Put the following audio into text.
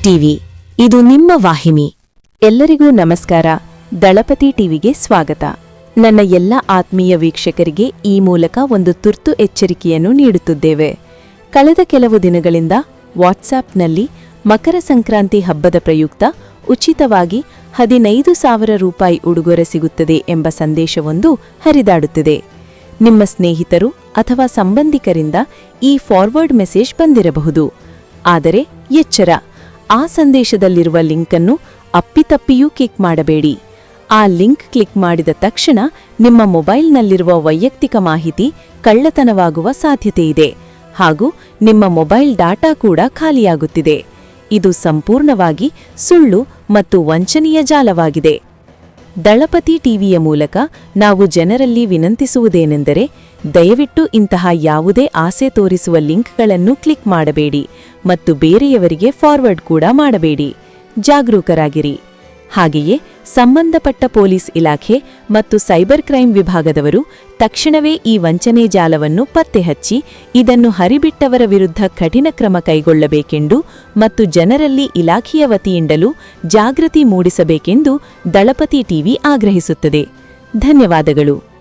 TV ಇದು ನಿಮ್ಮ ವಾಹಿನಿ. ಎಲ್ಲರಿಗೂ ನಮಸ್ಕಾರ. ದಳಪತಿ ಟಿವಿಗೆ ಸ್ವಾಗತ. ನನ್ನ ಎಲ್ಲ ಆತ್ಮೀಯ ವೀಕ್ಷಕರಿಗೆ ಈ ಮೂಲಕ ಒಂದು ತುರ್ತು ಎಚ್ಚರಿಕೆಯನ್ನು ನೀಡುತ್ತಿದ್ದೇವೆ. ಕಳೆದ ಕೆಲವು ದಿನಗಳಿಂದ ವಾಟ್ಸ್ಆಪ್ನಲ್ಲಿ ಮಕರ ಸಂಕ್ರಾಂತಿ ಹಬ್ಬದ ಪ್ರಯುಕ್ತ ಉಚಿತವಾಗಿ 15,000 ರೂಪಾಯಿ ಉಡುಗೊರೆ ಸಿಗುತ್ತದೆ ಎಂಬ ಸಂದೇಶವೊಂದು ಹರಿದಾಡುತ್ತಿದೆ. ನಿಮ್ಮ ಸ್ನೇಹಿತರು ಅಥವಾ ಸಂಬಂಧಿಕರಿಂದ ಈ ಫಾರ್ವರ್ಡ್ ಮೆಸೇಜ್ ಬಂದಿರಬಹುದು. ಆದರೆ ಎಚ್ಚರ, ಆ ಸಂದೇಶದಲ್ಲಿರುವ ಲಿಂಕನ್ನು ಅಪ್ಪಿತಪ್ಪಿಯೂ ಕ್ಲಿಕ್ ಮಾಡಬೇಡಿ. ಆ ಲಿಂಕ್ ಕ್ಲಿಕ್ ಮಾಡಿದ ತಕ್ಷಣ ನಿಮ್ಮ ಮೊಬೈಲ್ನಲ್ಲಿರುವ ವೈಯಕ್ತಿಕ ಮಾಹಿತಿ ಕಳ್ಳತನವಾಗುವ ಸಾಧ್ಯತೆಯಿದೆ ಹಾಗೂ ನಿಮ್ಮ ಮೊಬೈಲ್ ಡಾಟಾ ಕೂಡ ಖಾಲಿಯಾಗುತ್ತಿದೆ. ಇದು ಸಂಪೂರ್ಣವಾಗಿ ಸುಳ್ಳು ಮತ್ತು ವಂಚನೀಯ ಜಾಲವಾಗಿದೆ. ದಳಪತಿ ಟಿವಿಯ ಮೂಲಕ ನಾವು ಜನರಲ್ಲಿ ವಿನಂತಿಸುವುದೇನೆಂದರೆ, ದಯವಿಟ್ಟು ಇಂತಹ ಯಾವುದೇ ಆಸೆ ತೋರಿಸುವ ಲಿಂಕ್ಗಳನ್ನು ಕ್ಲಿಕ್ ಮಾಡಬೇಡಿ ಮತ್ತು ಬೇರೆಯವರಿಗೆ ಫಾರ್ವರ್ಡ್ ಕೂಡ ಮಾಡಬೇಡಿ. ಜಾಗರೂಕರಾಗಿರಿ. ಹಾಗೆಯೇ ಸಂಬಂಧಪಟ್ಟ ಪೊಲೀಸ್ ಇಲಾಖೆ ಮತ್ತು ಸೈಬರ್ ಕ್ರೈಂ ವಿಭಾಗದವರು ತಕ್ಷಣವೇ ಈ ವಂಚನೆ ಜಾಲವನ್ನು ಪತ್ತೆಹಚ್ಚಿ ಇದನ್ನು ಹರಿಬಿಟ್ಟವರ ವಿರುದ್ಧ ಕಠಿಣ ಕ್ರಮ ಕೈಗೊಳ್ಳಬೇಕೆಂದು ಮತ್ತು ಜನರಲ್ಲಿ ಇಲಾಖೆಯ ವತಿಯಿಂದಲೂ ಜಾಗೃತಿ ಮೂಡಿಸಬೇಕೆಂದು ದಳಪತಿ ಟಿವಿ ಆಗ್ರಹಿಸುತ್ತದೆ. ಧನ್ಯವಾದಗಳು.